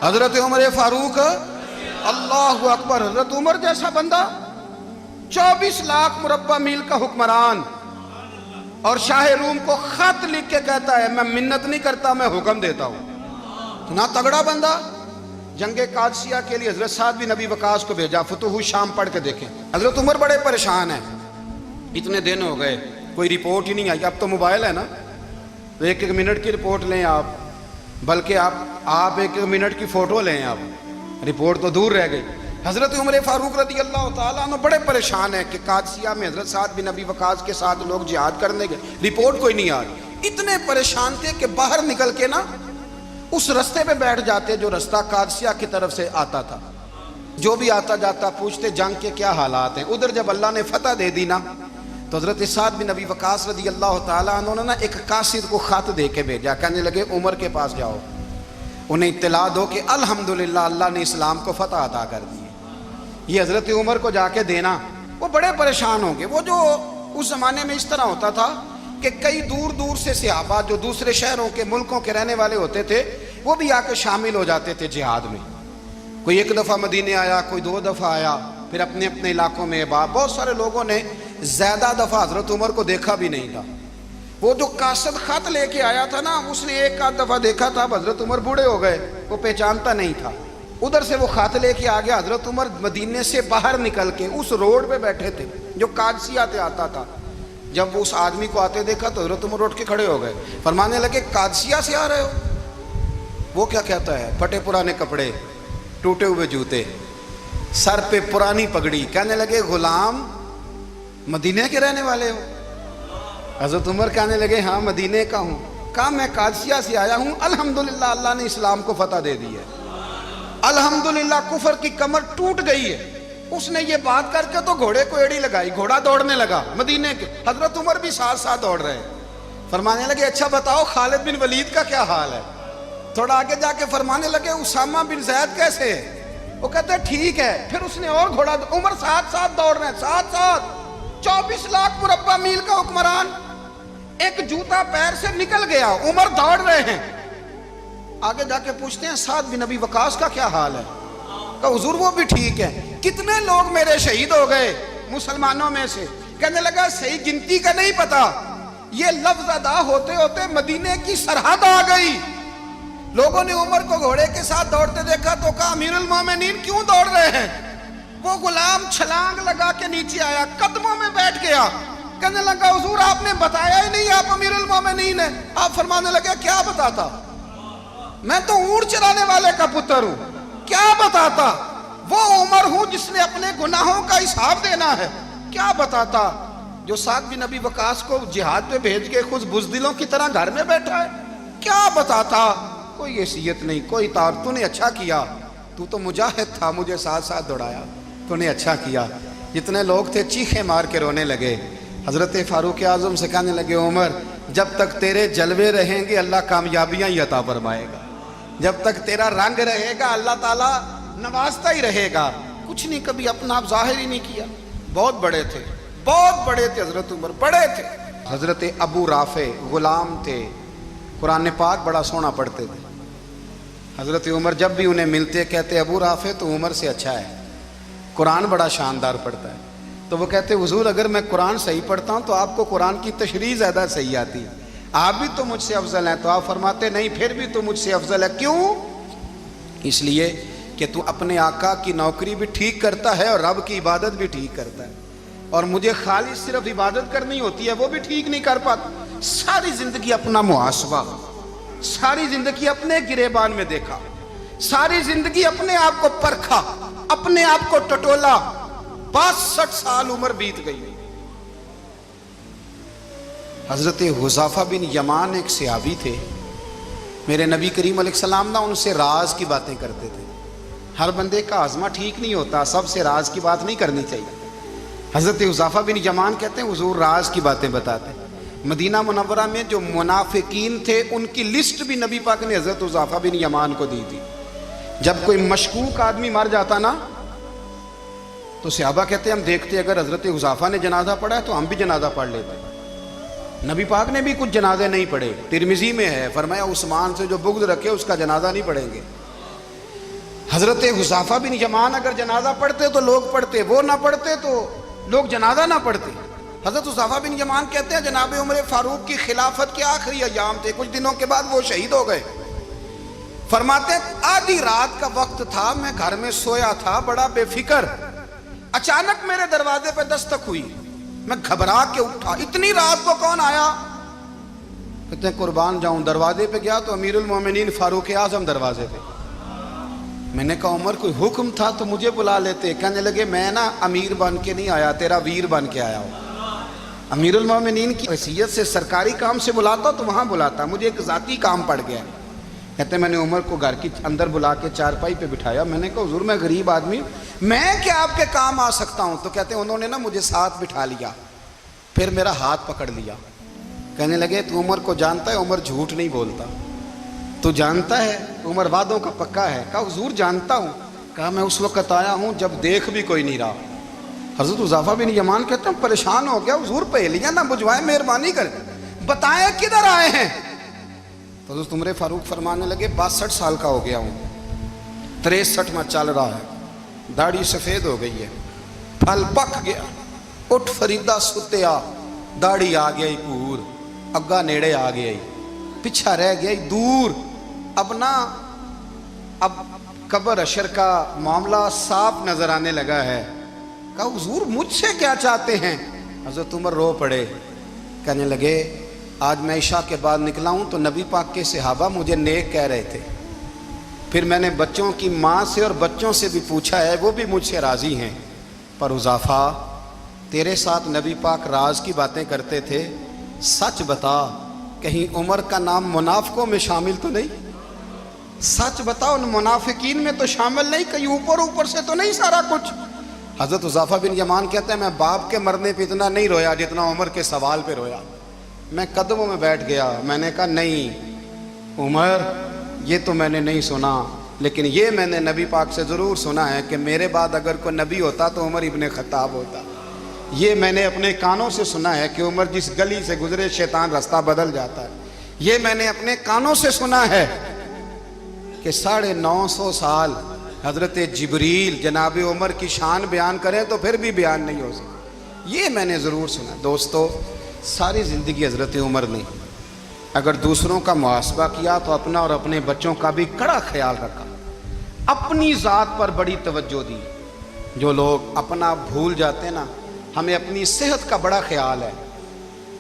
حضرت عمر فاروق اللہ اکبر، حضرت عمر جیسا بندہ 24 لاکھ مربع میل کا حکمران، اور شاہ روم کو خط لکھ کے کہتا ہے میں منت نہیں کرتا، میں حکم دیتا ہوں۔ اتنا تگڑا بندہ۔ جنگ قادسیہ کے لیے حضرت سعد بن ابی وقاص کو بھیجا، فتوح شام پڑھ کے دیکھیں۔ حضرت عمر بڑے پریشان ہیں، اتنے دن ہو گئے کوئی رپورٹ ہی نہیں آئی۔ اب تو موبائل ہے نا، تو ایک ایک منٹ کی رپورٹ لیں آپ، بلکہ آپ ایک ایک منٹ کی فوٹو لیں، آپ رپورٹ تو دور رہ گئی۔ حضرت عمر فاروق رضی اللہ تعالیٰ عنہ بڑے پریشان ہیں کہ قادسیہ میں حضرت سعد بن ابی وقاص کے ساتھ لوگ جہاد کرنے گئے، رپورٹ کوئی نہیں آ رہی۔ اتنے پریشان تھے کہ باہر نکل کے نا اس رستے پہ بیٹھ جاتے جو رستہ قادسیہ کی طرف سے آتا تھا، جو بھی آتا جاتا پوچھتے جنگ کے کیا حالات ہیں۔ ادھر جب اللہ نے فتح دے دی نا، تو حضرت سعد بن ابی وقاص رضی اللہ تعالیٰ عنہ نے ایک قاصد کو خط دے کے بھیجا، کہنے لگے عمر کے پاس جاؤ، انہیں اطلاع دو کہ الحمدللہ اللہ نے اسلام کو فتح عطا کر دی ہے۔ یہ حضرت عمر کو جا کے دینا، وہ بڑے پریشان ہوں گے۔ وہ جو اس زمانے میں اس طرح ہوتا تھا کہ کئی دور دور سے صحابہ جو دوسرے شہروں کے ملکوں کے رہنے والے ہوتے تھے، وہ بھی آ کے شامل ہو جاتے تھے جہاد میں۔ کوئی ایک دفعہ مدینے آیا، کوئی 2 دفعہ آیا، پھر اپنے اپنے علاقوں میں بہت سارے لوگوں نے زیادہ دفعہ حضرت عمر کو دیکھا بھی نہیں تھا۔ وہ جو قاصد خط لے کے آیا تھا نا، اس نے ایک آدھ دفعہ دیکھا تھا، حضرت عمر بوڑھے ہو گئے، وہ پہچانتا نہیں تھا۔ ادھر سے وہ خط لے کے آ گیا، حضرت عمر مدینے سے باہر نکل کے اس روڈ پہ بیٹھے تھے جو قادسیہ سے آتا تھا۔ جب وہ اس آدمی کو آتے دیکھا تو حضرت عمر اٹھ کے کھڑے ہو گئے، فرمانے لگے قادسیہ سے آ رہے ہو؟ وہ کیا کہتا ہے؟ پھٹے پرانے کپڑے، ٹوٹے ہوئے جوتے، سر پہ پرانی پگڑی، کہنے لگے غلام مدینے کے رہنے والے ہو؟ حضرت عمر کہنے لگے ہاں مدینے کا ہوں۔ کہا میں قادسیہ سے آیا ہوں، الحمدللہ اللہ نے اسلام کو فتح دے دی ہے، الحمدللہ کفر کی کمر ٹوٹ گئی ہے۔ اس نے یہ بات کر کے تو گھوڑے کو ایڑی لگائی، گھوڑا دوڑنے لگا مدینے کے، حضرت عمر بھی ساتھ ساتھ دوڑ رہے، فرمانے لگے اچھا بتاؤ خالد بن ولید کا کیا حال ہے؟ تھوڑا آگے جا کے فرمانے لگے اسامہ بن زید کیسے ہے؟ وہ کہتے ہیں ٹھیک ہے۔ پھر اس نے اور گھوڑا، عمر ساتھ ساتھ دوڑ رہے ہیں، ساتھ ساتھ 24 لاکھ مربع میل کا حکمران، ایک جوتا پیر سے نکل گیا، عمر دوڑ رہے ہیں۔ آگے جا کے پوچھتے ہیں سعد بن ابی وقاص کا کیا حال ہے؟ کہا حضور وہ بھی ٹھیک ہے۔ کتنے لوگ میرے شہید ہو گئے مسلمانوں میں سے؟ کہنے لگا صحیح گنتی کا نہیں پتا، یہ لفظ ادا ہوتے ہوتے مدینے کی سرحد آ گئی۔ لوگوں نے عمر کو گھوڑے کے ساتھ دوڑتے دیکھا تو کہا امیر المومنین کیوں دوڑ رہے ہیں؟ وہ غلام چھلانگ لگا کے نیچے آیا، قدموں میں بیٹھ گیا، کہنے لگا حضور آپ نے بتایا ہی نہیں آپ امیر المومنین ہیں۔ آپ فرمانے لگے کیا بتاتا؟ میں تو اونٹ چرانے والے کا پتر ہوں، کیا بتاتا؟ وہ عمر ہوں جس نے اپنے گناہوں کا حساب دینا ہے، کیا بتاتا؟ جو سعد بن ابی وقاص کو جہاد پہ بھیج کے خود بزدلوں کی طرح گھر میں بیٹھا ہے، کیا بتاتا؟ کوئی حیثیت نہیں، کوئی تار، تو نے اچھا کیا، تو تو مجاہد تھا، مجھے ساتھ ساتھ دوڑایا، تو نے اچھا کیا۔ جتنے لوگ تھے چیخیں مار کے رونے لگے۔ حضرت فاروق اعظم سے کہنے لگے عمر جب تک تیرے جلوے رہیں گے اللہ کامیابیاں ہی عطا فرمائے گا، جب تک تیرا رنگ رہے گا اللہ تعالیٰ نوازتا ہی رہے گا۔ کچھ نہیں کبھی اپنا آپ ظاہر ہی نہیں کیا۔ بہت بڑے تھے، بہت بڑے تھے حضرت عمر، بڑے تھے۔ حضرت ابو رافع غلام تھے، قرآن پاک بڑا سونا پڑھتے تھے۔ حضرت عمر جب بھی انہیں ملتے کہتے ابو رافع تو عمر سے اچھا ہے، قرآن بڑا شاندار پڑھتا ہے۔ تو وہ کہتے حضور اگر میں قرآن صحیح پڑھتا ہوں تو آپ کو قرآن کی تشریح زیادہ صحیح آتی ہے، آپ بھی تو مجھ سے افضل ہیں۔ تو آپ فرماتے نہیں پھر بھی تو مجھ سے افضل ہے۔ کیوں؟ اس لیے کہ تو اپنے آقا کی نوکری بھی ٹھیک کرتا ہے اور رب کی عبادت بھی ٹھیک کرتا ہے، اور مجھے خالص صرف عبادت کرنی ہوتی ہے وہ بھی ٹھیک نہیں کر پاتا۔ ساری زندگی اپنا محاسبہ، ساری زندگی اپنے گریبان میں دیکھا، ساری زندگی اپنے آپ کو پرکھا، اپنے آپ کو ٹٹولا۔ 62 سال عمر بیت گئی۔ حضرت حذیفہ بن یمان ایک صحابی تھے، میرے نبی کریم علیہ السلام نا ان سے راز کی باتیں کرتے تھے۔ ہر بندے کا ہاضمہ ٹھیک نہیں ہوتا، سب سے راز کی بات نہیں کرنی چاہیے۔ حضرت حذیفہ بن یمان کہتے ہیں حضور راز کی باتیں بتاتے۔ مدینہ منورہ میں جو منافقین تھے ان کی لسٹ بھی نبی پاک نے حضرت حذیفہ بن یمان کو دی تھی۔ جب کوئی مشکوک آدمی مر جاتا نا تو صحابہ کہتے ہیں ہم دیکھتے اگر حضرت حذیفہ نے جنازہ پڑھا ہے تو ہم بھی جنازہ پڑھ لیتے۔ نبی پاک نے بھی کچھ جنازے نہیں پڑھے، ترمذی میں ہے، فرمایا عثمان سے جو بغض رکھے اس کا جنازہ نہیں پڑھیں گے۔ حضرت حذیفہ بن یمان اگر جنازہ پڑھتے تو لوگ پڑھتے، وہ نہ پڑھتے تو لوگ جنازہ نہ پڑھتے۔ حضرت حذیفہ بن یمان کہتے ہیں جناب عمر فاروق کی خلافت کے آخری ایام تھے، کچھ دنوں کے بعد وہ شہید ہو گئے۔ فرماتے ہیں آدھی رات کا وقت تھا، میں گھر میں سویا تھا بڑا بے فکر، اچانک میرے دروازے پہ دستک ہوئی، میں گھبرا کے اٹھا، اتنی رات کو کون آیا؟ کہتے ہیں قربان جاؤں، دروازے پہ گیا تو امیر المومنین فاروق اعظم دروازے پہ۔ میں نے کہا عمر کوئی حکم تھا تو مجھے بلا لیتے۔ کہنے لگے میں نا امیر بن کے نہیں آیا، تیرا ویر بن کے آیا ہوں۔ امیر المومنین کی حیثیت سے سرکاری کام سے بلاتا تو وہاں بلاتا، مجھے ایک ذاتی کام پڑ گیا۔ کہتے ہیں میں نے عمر کو گھر کی اندر بلا کے چارپائی پہ بٹھایا، میں نے کہا حضور میں غریب آدمی ہوں، میں کیا آپ کے کام آ سکتا ہوں؟ تو کہتے ہیں انہوں نے نا مجھے ساتھ بٹھا لیا، پھر میرا ہاتھ پکڑ لیا، کہنے لگے تو عمر کو جانتا ہے؟ عمر جھوٹ نہیں بولتا، تو جانتا ہے عمر وعدوں کا پکا ہے؟ کہا حضور جانتا ہوں۔ کہا میں اس وقت آیا ہوں جب دیکھ بھی کوئی نہیں رہا۔ حضرت حذیفہ بن یمان کہتے ہیں پریشان ہو گیا، حضور پہلیاں نہ بجھوائے، مہربانی کر بتائیں کدھر آئے ہیں؟ تو حضرت عمر فاروق فرمانے لگے 62 سال کا ہو گیا ہوں، 63 میں چل رہا ہے، داڑھی سفید ہو گئی ہے، پھل پک گیا، اٹھ فریدہ ستیا، داڑھی آ گئی پور، اگا نیڑے آ گئی، پیچھا رہ گئی دور، اب قبر اشر کا معاملہ صاف نظر آنے لگا ہے۔ کہا حضور مجھ سے کیا چاہتے ہیں؟ حضرت عمر رو پڑے، کہنے لگے آج میں عشاء کے بعد نکلا ہوں تو نبی پاک کے صحابہ مجھے نیک کہہ رہے تھے، پھر میں نے بچوں کی ماں سے اور بچوں سے بھی پوچھا ہے، وہ بھی مجھ سے راضی ہیں، پر حذیفہ تیرے ساتھ نبی پاک راز کی باتیں کرتے تھے، سچ بتا کہیں عمر کا نام منافقوں میں شامل تو نہیں؟ سچ بتا ان منافقین میں تو شامل نہیں، کہیں اوپر سے تو نہیں سارا کچھ؟ حضرت حذیفہ بن یمان کہتے ہیں میں باپ کے مرنے پہ اتنا نہیں رویا جتنا عمر کے سوال پہ رویا۔ میں قدموں میں بیٹھ گیا، میں نے کہا نہیں عمر یہ تو میں نے نہیں سنا، لیکن یہ میں نے نبی پاک سے ضرور سنا ہے کہ میرے بعد اگر کوئی نبی ہوتا تو عمر ابن خطاب ہوتا۔ یہ میں نے اپنے کانوں سے سنا ہے کہ عمر جس گلی سے گزرے شیطان رستہ بدل جاتا ہے۔ یہ میں نے اپنے کانوں سے سنا ہے کہ 950 سال حضرت جبریل جناب عمر کی شان بیان کریں تو پھر بھی بیان نہیں ہو سکتا، یہ میں نے ضرور سنا۔ دوستو ساری زندگی حضرت عمر نے اگر دوسروں کا محاسبہ کیا تو اپنا اور اپنے بچوں کا بھی کڑا خیال رکھا، اپنی ذات پر بڑی توجہ دی۔ جو لوگ اپنا بھول جاتے نا، ہمیں اپنی صحت کا بڑا خیال ہے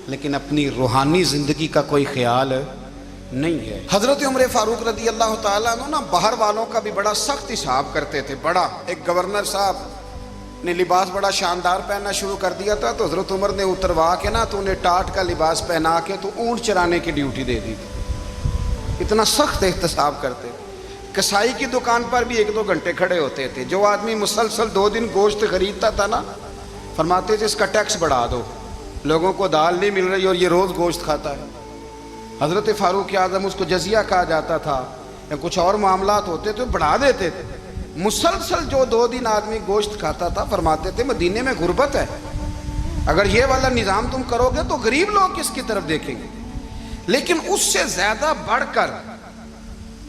لیکن اپنی روحانی زندگی کا کوئی خیال نہیں ہے۔ حضرت عمر فاروق رضی اللہ تعالیٰ عنہ نا باہر والوں کا بھی بڑا سخت حساب کرتے تھے۔ بڑا ایک گورنر صاحب نے لباس بڑا شاندار پہننا شروع کر دیا تھا تو حضرت عمر نے اتروا کے نا تو انہیں ٹاٹ کا لباس پہنا کے تو اونٹ چرانے کی ڈیوٹی دے دی تھی، اتنا سخت احتساب کرتے۔ کسائی کی دکان پر بھی 1-2 گھنٹے کھڑے ہوتے تھے، جو آدمی مسلسل 2 دن گوشت خریدتا تھا نا فرماتے تھے اس کا ٹیکس بڑھا دو، لوگوں کو دال نہیں مل رہی اور یہ روز گوشت کھاتا ہے۔ حضرت فاروق اعظم اس کو جزیہ کہا جاتا تھا، یا کچھ اور معاملات ہوتے تھے بڑھا دیتے تھے۔ مسلسل جو 2 دن آدمی گوشت کھاتا تھا فرماتے تھے مدینے میں غربت ہے، اگر یہ والا نظام تم کرو گے تو غریب لوگ کس کی طرف دیکھیں گے۔ لیکن اس سے زیادہ بڑھ کر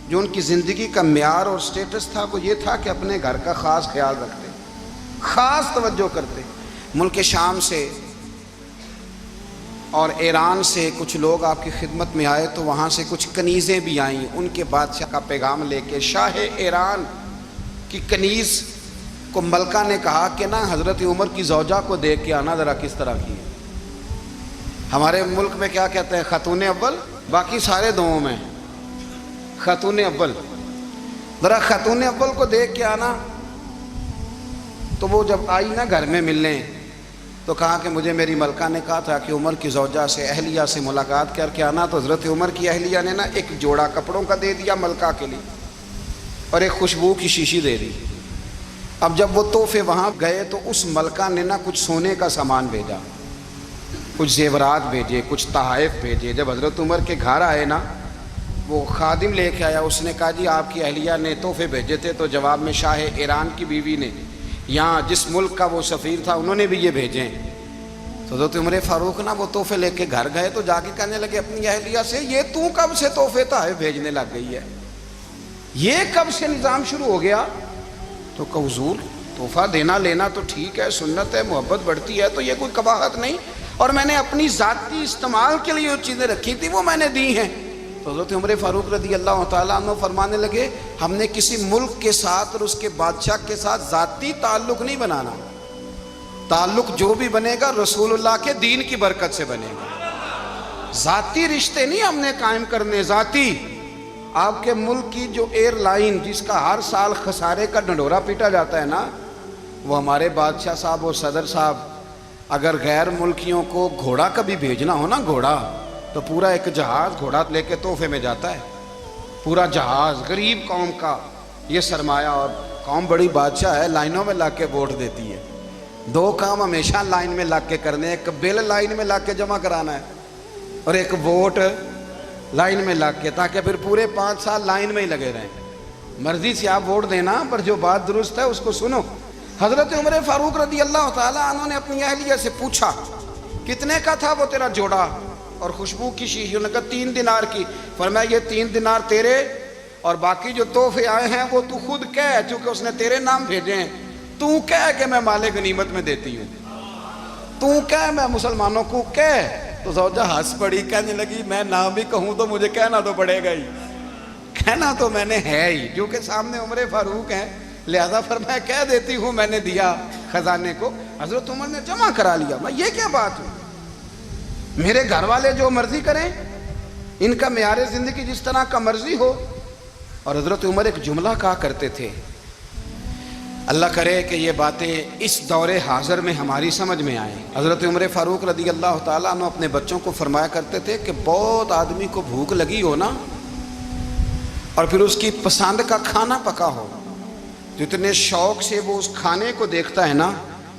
جو ان کی زندگی کا معیار اور سٹیٹس تھا وہ یہ تھا کہ اپنے گھر کا خاص خیال رکھتے، خاص توجہ کرتے۔ ملک شام سے اور ایران سے کچھ لوگ آپ کی خدمت میں آئے تو وہاں سے کچھ کنیزیں بھی آئیں، ان کے بادشاہ کا پیغام لے کے۔ شاہ ایران کی کنیز کو ملکہ نے کہا کہ نا حضرت عمر کی زوجہ کو دیکھ کے آنا ذرا کس طرح کی ہے۔ ہمارے ملک میں کیا کہتے ہیں خاتون اول، باقی سارے دوؤں میں خاتون اول، ذرا خاتون اول کو دیکھ کے آنا۔ تو وہ جب آئی نا گھر میں ملنے تو کہا کہ مجھے میری ملکہ نے کہا تھا کہ عمر کی زوجہ سے اہلیہ سے ملاقات کر کے آنا، تو حضرت عمر کی اہلیہ نے نا ایک جوڑا کپڑوں کا دے دیا ملکہ کے لیے اور ایک خوشبو کی شیشی دے دی۔ اب جب وہ تحفے وہاں گئے تو اس ملکہ نے نا کچھ سونے کا سامان بھیجا، کچھ زیورات بھیجے، کچھ تحائف بھیجے۔ جب حضرت عمر کے گھر آئے نا وہ خادم لے کے آیا، اس نے کہا جی آپ کی اہلیہ نے تحفے بھیجے تھے، تو جواب میں شاہ ایران کی بیوی نے یہاں جس ملک کا وہ سفیر تھا انہوں نے بھی یہ بھیجے۔ تو حضرت عمر فاروق نا وہ تحفے لے کے گھر گئے تو جا کے کہنے لگے اپنی اہلیہ سے یہ تو کب سے تحفے تحائف بھیجنے لگ گئی ہے؟ یہ کب سے نظام شروع ہو گیا؟ تو کہ حضور تحفہ دینا لینا تو ٹھیک ہے، سنت ہے، محبت بڑھتی ہے، تو یہ کوئی قباحت نہیں، اور میں نے اپنی ذاتی استعمال کے لیے جو چیزیں رکھی تھی وہ میں نے دی ہیں۔ تو حضرت عمر فاروق رضی اللہ تعالیٰ عنہ فرمانے لگے ہم نے کسی ملک کے ساتھ اور اس کے بادشاہ کے ساتھ ذاتی تعلق نہیں بنانا، تعلق جو بھی بنے گا رسول اللہ کے دین کی برکت سے بنے گا، ذاتی رشتے نہیں ہم نے قائم کرنے۔ ذاتی آپ کے ملک کی جو ایئر لائن جس کا ہر سال خسارے کا ڈنڈورا پیٹا جاتا ہے نا، وہ ہمارے بادشاہ صاحب اور صدر صاحب اگر غیر ملکیوں کو گھوڑا کبھی بھیجنا ہو نا، گھوڑا، تو پورا ایک جہاز گھوڑا لے کے تحفے میں جاتا ہے، پورا جہاز غریب قوم کا یہ سرمایہ، اور قوم بڑی بادشاہ ہے، لائنوں میں لا کے ووٹ دیتی ہے، دو کام ہمیشہ لائن میں لا کے کرنے، ایک بل لائن میں لا کے جمع کرانا ہے اور ایک ووٹ لائن میں لا کے، تاکہ پھر پورے 5 سال لائن میں ہی لگے رہیں۔ مرضی سے آپ ووٹ دینا، پر جو بات درست ہے اس کو سنو۔ حضرت عمر فاروق رضی اللہ تعالیٰ عنہ نے اپنی اہلیہ سے پوچھا کتنے کا تھا وہ تیرا جوڑا اور خوشبو کی شیشی؟ انہوں نے کہا 3 دینار کی۔ فرمایا یہ 3 دینار تیرے، اور باقی جو تحفے آئے ہیں وہ تو خود کہہ، چونکہ اس نے تیرے نام بھیجے ہیں، تو کہہ کہ میں مال غنیمت میں دیتی ہوں، تو کہہ میں مسلمانوں کو کہہ۔ تو زوجہ ہنس پڑی، کہنے لگی میں نہ بھی کہوں تو مجھے کہنا تو پڑے گا ہی، کہنا تو میں نے ہے ہی، کیونکہ سامنے عمر فاروق ہیں، لہذا فرمایا کہہ دیتی ہوں میں نے دیا خزانے کو۔ حضرت عمر نے جمع کرا لیا۔ میں یہ کیا بات ہے، میرے گھر والے جو مرضی کریں، ان کا معیار زندگی جس طرح کا مرضی ہو۔ اور حضرت عمر ایک جملہ کہا کرتے تھے، اللہ کرے کہ یہ باتیں اس دور حاضر میں ہماری سمجھ میں آئیں۔ حضرت عمر فاروق رضی اللہ تعالیٰ عنہ اپنے بچوں کو فرمایا کرتے تھے کہ بہت آدمی کو بھوک لگی ہو نا، اور پھر اس کی پسند کا کھانا پکا ہو، جتنے شوق سے وہ اس کھانے کو دیکھتا ہے نا،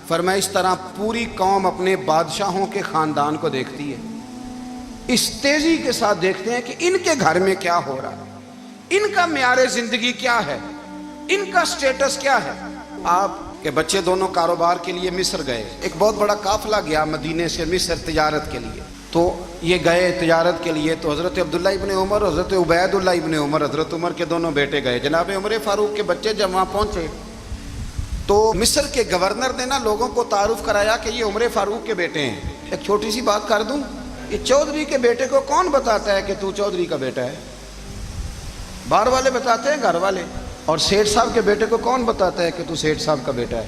فرمایا اس طرح پوری قوم اپنے بادشاہوں کے خاندان کو دیکھتی ہے، اس تیزی کے ساتھ دیکھتے ہیں کہ ان کے گھر میں کیا ہو رہا ہے، ان کا معیار زندگی کیا ہے، ان کا سٹیٹس کیا ہے۔ آپ کے بچے دونوں کاروبار کے لیے مصر گئے، ایک بہت بڑا قافلہ گیا مدینے سے مصر تجارت کے لیے، تو یہ گئے تجارت کے لیے، تو حضرت عبداللہ ابن عمر اور حضرت عبید اللہ ابن عمر، حضرت عمر کے دونوں بیٹے گئے۔ جناب عمر فاروق کے بچے جب وہاں پہنچے تو مصر کے گورنر نے نا لوگوں کو تعارف کرایا کہ یہ عمر فاروق کے بیٹے ہیں۔ ایک چھوٹی سی بات کر دوں، یہ چودھری کے بیٹے کو کون بتاتا ہے کہ تو چودھری کا بیٹا ہے؟ باہر والے بتاتے ہیں، گھر والے۔ اور سیٹھ صاحب کے بیٹے کو کون بتاتا ہے کہ تو سیٹھ صاحب کا بیٹا ہے؟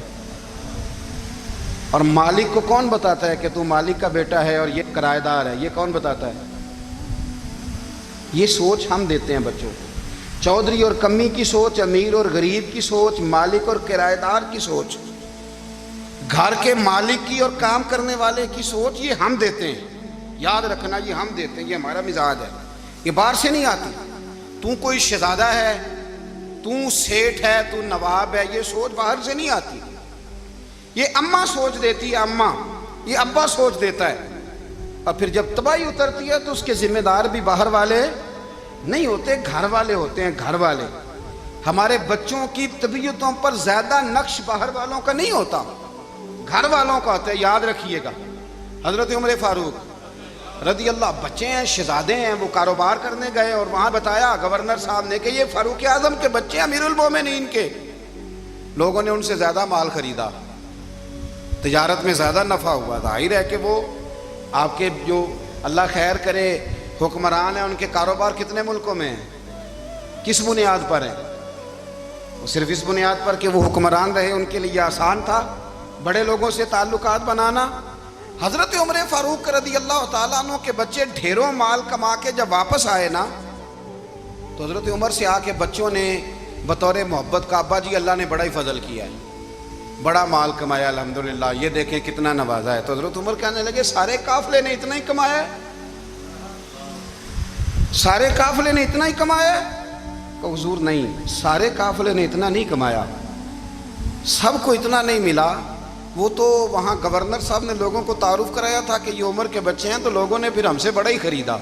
اور مالک کو کون بتاتا ہے کہ تو مالک کا بیٹا ہے اور یہ کرایہ دار ہے؟ یہ کون بتاتا ہے؟ یہ سوچ ہم دیتے ہیں بچوں کو، چودھری اور کمی کی سوچ، امیر اور غریب کی سوچ، مالک اور کرایہ دار کی سوچ، گھر کے مالک کی اور کام کرنے والے کی سوچ، یہ ہم دیتے ہیں۔ یاد رکھنا، یہ ہم دیتے ہیں، یہ ہمارا مزاج ہے، یہ باہر سے نہیں آتی۔ تو کوئی شہزادہ ہے، تو سیٹھ ہے، تو نواب ہے، یہ سوچ باہر سے نہیں آتی، یہ اماں سوچ دیتی ہے، اماں، یہ ابا سوچ دیتا ہے، اور پھر جب تباہی اترتی ہے تو اس کے ذمہ دار بھی باہر والے نہیں ہوتے، گھر والے ہوتے ہیں، گھر والے۔ ہمارے بچوں کی طبیعتوں پر زیادہ نقش باہر والوں کا نہیں ہوتا، گھر والوں کا ہوتا ہے، یاد رکھیے گا۔ حضرت عمر فاروق رضی اللہ، بچے ہیں، شہزادے ہیں، وہ کاروبار کرنے گئے، اور وہاں بتایا گورنر صاحب نے کہ یہ فاروق اعظم کے بچے، امیر المومنین کے۔ لوگوں نے ان سے زیادہ مال خریدا، تجارت میں زیادہ نفع ہوا، ظاہر ہے کہ وہ آپ کے جو اللہ خیر کرے حکمران ہیں، ان کے کاروبار کتنے ملکوں میں ہیں، کس بنیاد پر ہیں؟ وہ صرف اس بنیاد پر کہ وہ حکمران رہے، ان کے لیے آسان تھا بڑے لوگوں سے تعلقات بنانا۔ حضرت عمر فاروق رضی اللہ تعالیٰ عنہ کے بچے ڈھیروں مال کما کے جب واپس آئے نا، تو حضرت عمر سے آ کے بچوں نے بطور محبت کا، ابا جی اللہ نے بڑا ہی فضل کیا ہے، بڑا مال کمایا الحمدللہ، یہ دیکھیں کتنا نوازا ہے۔ تو حضرت عمر کہنے لگے سارے قافلے نے اتنا ہی کمایا ہے، سارے قافلے نے اتنا ہی کمایا ہے؟ کہ حضور نہیں، سارے قافلے نے اتنا نہیں کمایا، سب کو اتنا نہیں ملا۔ وہ تو وہاں گورنر صاحب نے لوگوں کو تعارف کرایا تھا کہ یہ عمر کے بچے ہیں، تو لوگوں نے پھر ہم سے بڑا ہی خریدا۔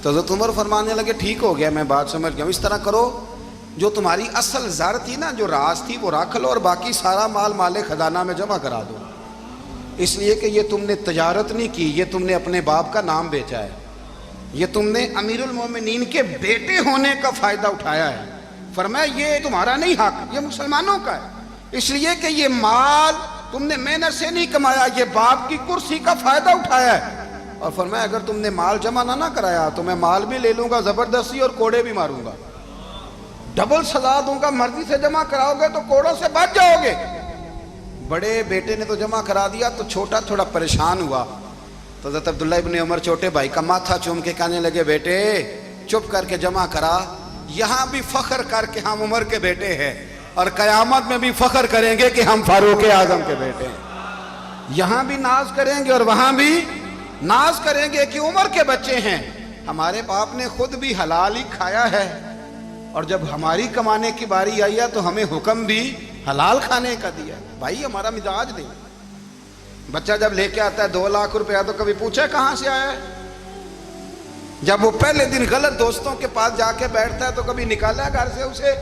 تو حضرت عمر فرمانے لگے ٹھیک ہو گیا، میں بات سمجھ گیا، اس طرح کرو، جو تمہاری اصل زر تھی نا، جو راز تھی، وہ رکھ لو، اور باقی سارا مال مال خزانہ میں جمع کرا دو، اس لیے کہ یہ تم نے تجارت نہیں کی، یہ تم نے اپنے باپ کا نام بیچا ہے، یہ تم نے امیر المومنین کے بیٹے ہونے کا فائدہ اٹھایا ہے، فرمایا یہ تمہارا نہیں حق، یہ مسلمانوں کا ہے، اس لیے کہ یہ مال تم نے محنت سے نہیں کمایا، یہ باپ کی کرسی کا فائدہ اٹھایا ہے۔ اور فرمایا اگر تم نے مال جمع نہ کرایا تو میں مال بھی لے لوں گا زبردستی اور کوڑے بھی ماروں گا، ڈبل سزا دوں گا۔ مرضی سے جمع کراؤ گے تو کوڑوں سے بچ جاؤ گے۔ بڑے بیٹے نے تو جمع کرا دیا تو چھوٹا تھوڑا پریشان ہوا، تو حضرت عبداللہ ابن عمر چھوٹے بھائی کا ماتھا چوم کے کہنے لگے بیٹے چپ کر کے جمع کرا، یہاں بھی فخر کر کے ہم عمر کے بیٹے ہیں اور قیامت میں بھی فخر کریں گے کہ ہم فاروق اعظم کے بیٹے ہیں۔ یہاں بھی ناز کریں گے اور وہاں بھی ناز کریں گے کہ عمر کے بچے ہیں۔ ہمارے باپ نے خود بھی حلال ہی کھایا ہے، اور جب ہماری کمانے کی باری آئی ہے تو ہمیں حکم بھی حلال کھانے کا دیا ہے۔ بھائی ہمارا مزاج دے، بچہ جب لے کے آتا ہے 2 لاکھ روپیہ تو کبھی پوچھے کہاں سے آیا ہے؟ جب وہ پہلے دن غلط دوستوں کے پاس جا کے بیٹھتا ہے تو کبھی نکالا ہے گھر سے اسے؟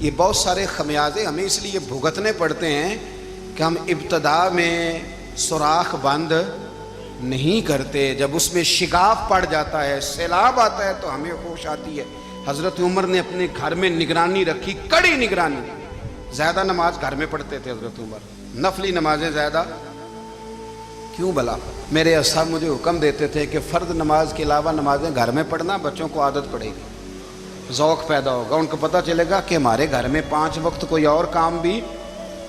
یہ بہت سارے خمیازے ہمیں اس لیے بھگتنے پڑتے ہیں کہ ہم ابتدا میں سوراخ بند نہیں کرتے، جب اس میں شگاف پڑ جاتا ہے، سیلاب آتا ہے تو ہمیں ہوش آتی ہے۔ حضرت عمر نے اپنے گھر میں نگرانی رکھی، کڑی نگرانی۔ زیادہ نماز گھر میں پڑھتے تھے حضرت عمر، نفلی نمازیں زیادہ کیوں بلا؟ میرے اصحاب مجھے حکم دیتے تھے کہ فرض نماز کے علاوہ نمازیں گھر میں پڑھنا، بچوں کو عادت پڑے گی، ذوق پیدا ہوگا، ان کو پتہ چلے گا کہ ہمارے گھر میں 5 وقت کوئی اور کام بھی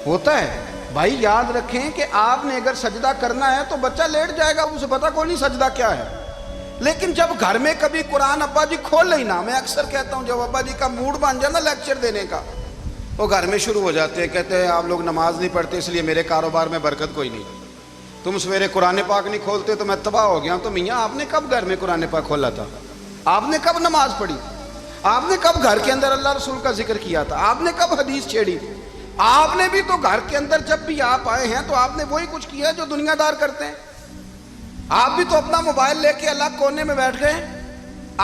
ہوتا ہے۔ بھائی یاد رکھیں کہ آپ نے اگر سجدہ کرنا ہے تو بچہ لیٹ جائے گا، اسے پتہ کوئی نہیں سجدہ کیا ہے، لیکن جب گھر میں کبھی قرآن ابا جی کھول لینا، میں اکثر کہتا ہوں جب ابا جی کا موڈ بن جائے نا لیکچر دینے کا، وہ گھر میں شروع ہو جاتے ہیں، کہتے ہیں آپ لوگ نماز نہیں پڑھتے اس لیے میرے کاروبار میں برکت کوئی نہیں، تم سویرے قرآن پاک نہیں کھولتے تو میں تباہ ہو گیا ہوں۔ تو میاں آپ نے کب گھر میں قرآن پاک کھولا تھا؟ آپ نے کب نماز پڑھی؟ آپ نے کب گھر کے اندر اللہ رسول کا ذکر کیا تھا؟ آپ نے کب حدیث چھیڑی؟ آپ نے بھی تو گھر کے اندر جب بھی آپ آئے ہیں تو آپ نے وہی کچھ کیا جو دنیا دار کرتے ہیں۔ آپ بھی تو اپنا موبائل لے کے الگ کونے میں بیٹھ گئے،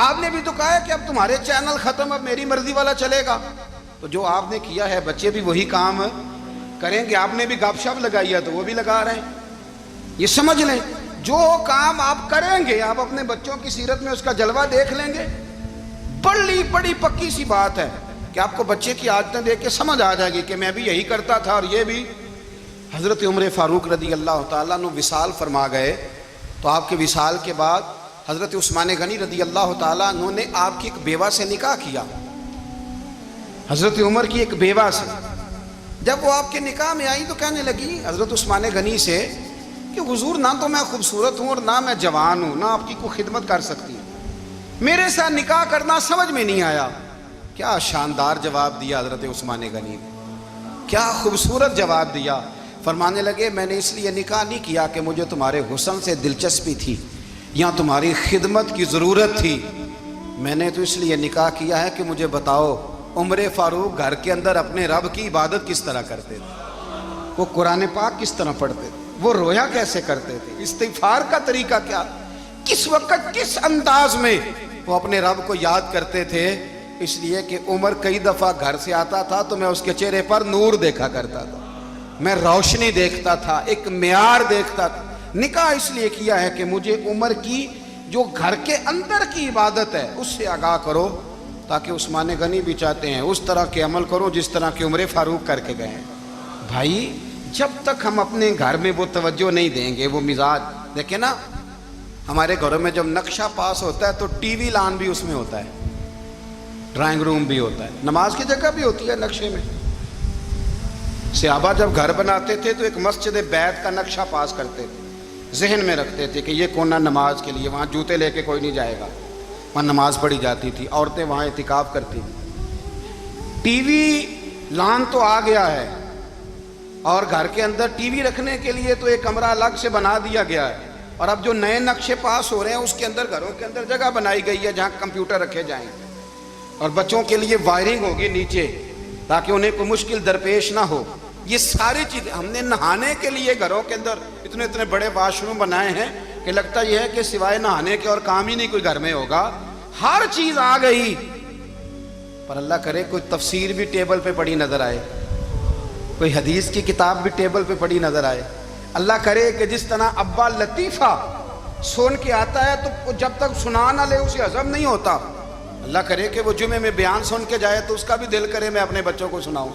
آپ نے بھی تو کہا ہے کہ اب تمہارے چینل ختم، اب میری مرضی والا چلے گا۔ تو جو آپ نے کیا ہے بچے بھی وہی کام کریں گے۔ آپ نے بھی گپ شپ لگائی ہے تو وہ بھی لگا رہے ہیں۔ یہ سمجھ لیں جو کام آپ کریں گے آپ اپنے بچوں کی سیرت میں اس کا جلوہ دیکھ لیں گے۔ بڑی پکی سی بات ہے کہ آپ کو بچے کی عادتیں دیکھ کے سمجھ آ جائے گی کہ میں بھی یہی کرتا تھا اور یہ بھی۔ حضرت عمر فاروق رضی اللہ تعالیٰ عنہ وصال فرما گئے، تو آپ کے وصال کے بعد حضرت عثمان غنی رضی اللہ تعالیٰ عنہ نے آپ کی ایک بیوہ سے نکاح کیا، حضرت عمر کی ایک بیوہ سے۔ جب وہ آپ کے نکاح میں آئی تو کہنے لگی حضرت عثمان غنی سے کہ حضور نہ تو میں خوبصورت ہوں اور نہ میں جوان ہوں، نہ آپ کی کوئی خدمت کر سکتی ہوں، میرے ساتھ نکاح کرنا سمجھ میں نہیں آیا۔ کیا شاندار جواب دیا حضرت عثمان غنی نے، کیا خوبصورت جواب دیا۔ فرمانے لگے میں نے اس لیے نکاح نہیں کیا کہ مجھے تمہارے حسن سے دلچسپی تھی یا تمہاری خدمت کی ضرورت تھی، میں نے تو اس لیے نکاح کیا ہے کہ مجھے بتاؤ عمر فاروق گھر کے اندر اپنے رب کی عبادت کس طرح کرتے تھے، وہ قرآن پاک کس طرح پڑھتے تھے، وہ رویا کیسے کرتے تھے، استغفار کا طریقہ کیا، کس وقت کس انداز میں وہ اپنے رب کو یاد کرتے تھے۔ اس لیے کہ عمر کئی دفعہ گھر سے آتا تھا تو میں اس کے چہرے پر نور دیکھا کرتا تھا، میں روشنی دیکھتا تھا، ایک معیار دیکھتا تھا۔ نکاح اس لیے کیا ہے کہ مجھے عمر کی جو گھر کے اندر کی عبادت ہے اس سے آگاہ کرو، تاکہ عثمان غنی بھی چاہتے ہیں اس طرح کے عمل کرو جس طرح کہ عمر فاروق کر کے گئے ہیں۔ بھائی جب تک ہم اپنے گھر میں وہ توجہ نہیں دیں گے، وہ مزاج دیکھیں نا، ہمارے گھروں میں جب نقشہ پاس ہوتا ہے تو ٹی وی لان بھی اس میں ہوتا ہے، ڈرائنگ روم بھی ہوتا ہے، نماز کی جگہ بھی ہوتی ہے نقشے میں۔ صحابہ جب گھر بناتے تھے تو ایک مسجد بیت کا نقشہ پاس کرتے تھے، ذہن میں رکھتے تھے کہ یہ کونا نماز کے لیے، وہاں جوتے لے کے کوئی نہیں جائے گا، وہاں نماز پڑھی جاتی تھی، عورتیں وہاں اعتکاف کرتی تھیں۔ ٹی وی لان تو آ گیا ہے اور گھر کے اندر ٹی وی رکھنے کے لیے تو ایک کمرہ الگ سے بنا دیا گیا ہے، اور اب جو نئے نقشے پاس ہو رہے ہیں اس کے اندر گھروں کے اندر جگہ بنائی گئی ہے جہاں کمپیوٹر رکھے جائیں، اور بچوں کے لیے وائرنگ ہوگی نیچے تاکہ انہیں کوئی مشکل درپیش نہ ہو۔ یہ ساری چیزیں ہم نے نہانے کے لیے گھروں کے اندر اتنے بڑے واش روم بنائے ہیں کہ لگتا یہ ہے کہ سوائے نہانے کے اور کام ہی نہیں کوئی گھر میں ہوگا، ہر چیز آ گئی۔ پر اللہ کرے کوئی تفسیر بھی ٹیبل پہ پڑی نظر آئے، کوئی حدیث کی کتاب بھی ٹیبل پہ پڑی نظر آئے۔ اللہ کرے کہ جس طرح ابا لطیفہ سن کے آتا ہے تو جب تک سنا نہ لے اسے ہضم نہیں ہوتا، اللہ کرے کہ وہ جمعے میں بیان سن کے جائے تو اس کا بھی دل کرے میں اپنے بچوں کو سناؤں.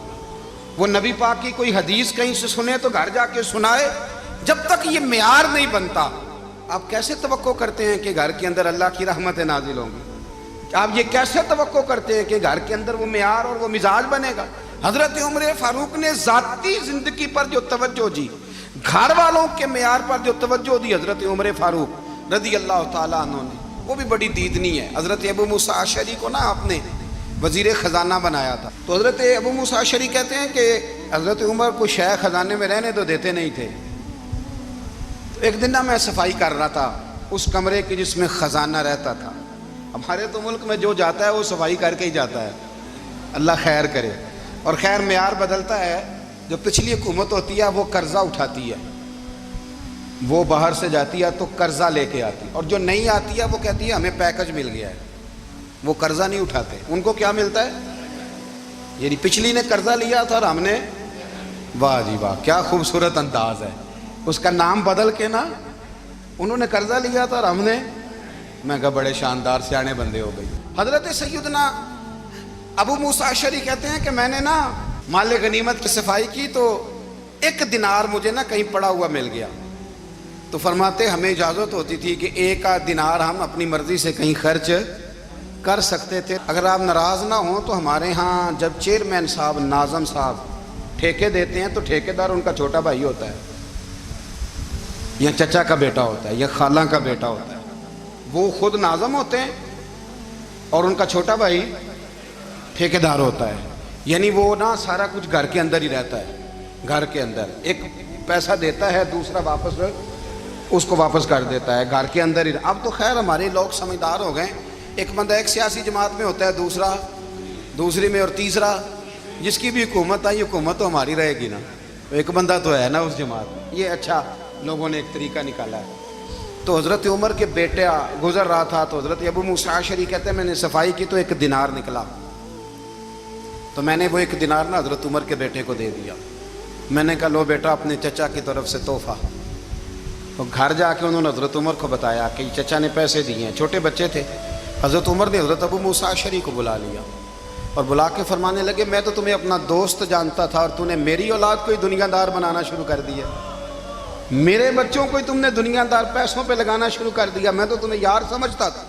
وہ نبی پاک کی کوئی حدیث کہیں سے سنے تو گھر جا کے سنائے. جب تک یہ معیار نہیں بنتا آپ کیسے توقع کرتے ہیں کہ گھر کے اندر اللہ کی رحمتیں نازل ہوں گی؟ آپ یہ کیسے توقع کرتے ہیں کہ گھر کے اندر وہ معیار اور وہ مزاج بنے گا؟ حضرت عمر فاروق نے ذاتی زندگی پر جو توجہ دی، گھر والوں کے معیار پر جو توجہ دی حضرت عمر فاروق رضی اللہ تعالیٰ عنہ نے، وہ بھی بڑی دیدنی ہے. حضرت ابو موسیٰ اشعری کو نا آپ نے وزیر خزانہ بنایا تھا. تو حضرت ابو موسیٰ اشعری کہتے ہیں کہ حضرت عمر کو شیخ خزانے میں رہنے تو دیتے نہیں تھے. تو ایک دن نا میں صفائی کر رہا تھا اس کمرے کی جس میں خزانہ رہتا تھا. ہمارے تو ملک میں جو جاتا ہے وہ صفائی کر کے ہی جاتا ہے، اللہ خیر کرے. اور خیر معیار بدلتا ہے. جو پچھلی حکومت ہوتی ہے وہ قرضہ اٹھاتی ہے، وہ باہر سے جاتی ہے تو قرضہ لے کے آتی، اور جو نہیں آتی ہے وہ کہتی ہے ہمیں پیکج مل گیا ہے. وہ قرضہ نہیں اٹھاتے. ان کو کیا ملتا ہے؟ یعنی پچھلی نے قرضہ لیا تھا اور ہم نے، واہ جی واہ کیا خوبصورت انداز ہے. اس کا نام بدل کے نا، انہوں نے قرضہ لیا تھا اور ہم نے، میں کہا بڑے شاندار سیانے بندے ہو گئی. حضرت سیدنا ابو موسیٰ اشعری کہتے ہیں کہ میں نے نا مال غنیمت کی صفائی کی تو 1 دینار مجھے نا کہیں پڑا ہوا مل گیا. تو فرماتے ہمیں اجازت ہوتی تھی کہ 1 دینار ہم اپنی مرضی سے کہیں خرچ کر سکتے تھے. اگر آپ ناراض نہ ہوں تو ہمارے ہاں جب چیئرمین صاحب، ناظم صاحب ٹھیکے دیتے ہیں تو ٹھیکیدار ان کا چھوٹا بھائی ہوتا ہے، یا چچا کا بیٹا ہوتا ہے، یا خالہ کا بیٹا ہوتا ہے. وہ خود ناظم ہوتے ہیں اور ان کا چھوٹا بھائی ٹھیکیدار ہوتا ہے. یعنی وہ نا سارا کچھ گھر کے اندر ہی رہتا ہے. گھر کے اندر ایک پیسہ دیتا ہے، دوسرا واپس اس کو واپس کر دیتا ہے. گھر کے اندر ہی. اب تو خیر ہمارے لوگ سمجھدار ہو گئے. ایک بندہ ایک سیاسی جماعت میں ہوتا ہے، دوسرا دوسری میں، اور تیسرا جس کی بھی حکومت آئی حکومت تو ہماری رہے گی نا. ایک بندہ تو ہے نا اس جماعت میں. یہ اچھا لوگوں نے ایک طریقہ نکالا ہے. تو حضرت عمر کے بیٹا گزر رہا تھا تو حضرت ابو موسیٰ اشعری کہتے ہیں میں نے صفائی کی تو 1 دینار نکلا. تو میں نے وہ 1 دینار نا حضرت عمر کے بیٹے کو دے دیا. میں نے کہا لو بیٹا اپنے چچا کی طرف سے تحفہ. تو گھر جا کے انہوں نے حضرت عمر کو بتایا کہ چچا نے پیسے دیے ہیں. چھوٹے بچے تھے. حضرت عمر نے حضرت ابو موسیٰ اشعری کو بلا لیا اور بلا کے فرمانے لگے میں تو تمہیں اپنا دوست جانتا تھا اور تو نے میری اولاد کو ہی دنیا دار بنانا شروع کر دیا. میرے بچوں کو ہی تم نے دنیا دار پیسوں پہ لگانا شروع کر دیا. میں تو تمہیں یار سمجھتا تھا.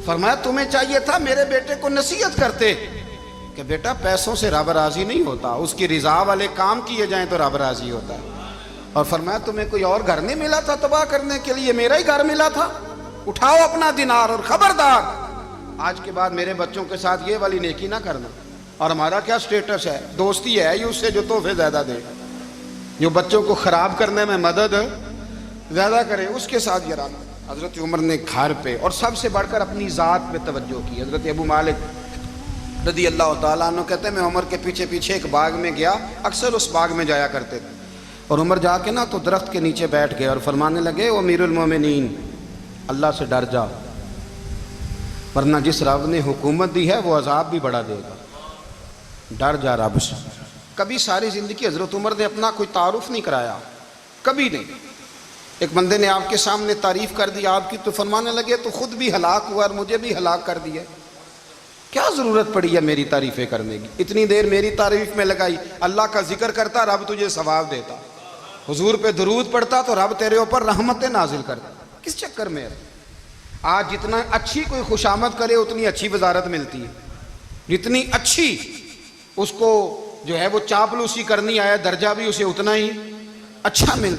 فرمایا تمہیں چاہیے تھا میرے بیٹے کو نصیحت کرتے کہ بیٹا پیسوں سے رب راضی نہیں ہوتا، اس کی رضا والے کام کیے جائیں تو رب راضی ہوتا ہے. اور فرمایا تمہیں کوئی اور گھر نہیں ملا تھا تباہ کرنے کے لیے، میرا ہی گھر ملا تھا. اٹھاؤ اپنا دینار اور خبردار آج کے بعد میرے بچوں کے ساتھ یہ والی نیکی نہ کرنا. اور ہمارا کیا سٹیٹس ہے؟ دوستی ہے اس سے جو تحفے زیادہ دے، جو بچوں کو خراب کرنے میں مدد زیادہ کرے، اس کے ساتھ یہ رہنا. حضرت عمر نے گھر پہ اور سب سے بڑھ کر اپنی ذات پہ توجہ کی. حضرت ابو مالک رضی اللہ تعالیٰ عنہ کہتے ہیں میں عمر کے پیچھے پیچھے ایک باغ میں گیا، اکثر اس باغ میں جایا کرتے تھے. اور عمر جا کے نا تو درخت کے نیچے بیٹھ گئے اور فرمانے لگے او امیر المومنین اللہ سے ڈر جا، ورنہ جس رب نے حکومت دی ہے وہ عذاب بھی بڑھا دے گا. ڈر جا رب سے. کبھی ساری زندگی حضرت عمر نے اپنا کوئی تعارف نہیں کرایا، کبھی نہیں. ایک بندے نے آپ کے سامنے تعریف کر دی آپ کی تو فرمانے لگے تو خود بھی ہلاک ہوا اور مجھے بھی ہلاک کر دیا. کیا ضرورت پڑی ہے میری تعریفیں کرنے کی؟ اتنی دیر میری تعریف میں لگائی. اللہ کا ذکر کرتا رب تجھے ثواب دیتا، حضور پہ درود پڑھتا تو رب تیرے اوپر رحمتیں نازل کرتا. کس چکر میں؟ آج جتنا اچھی کوئی خوشامد کرے اتنی اچھی وزارت ملتی ہے، جتنی اچھی اس کو جو ہے وہ چاپلوسی کرنی آیا درجہ بھی اسے اتنا ہی اچھا ملتا.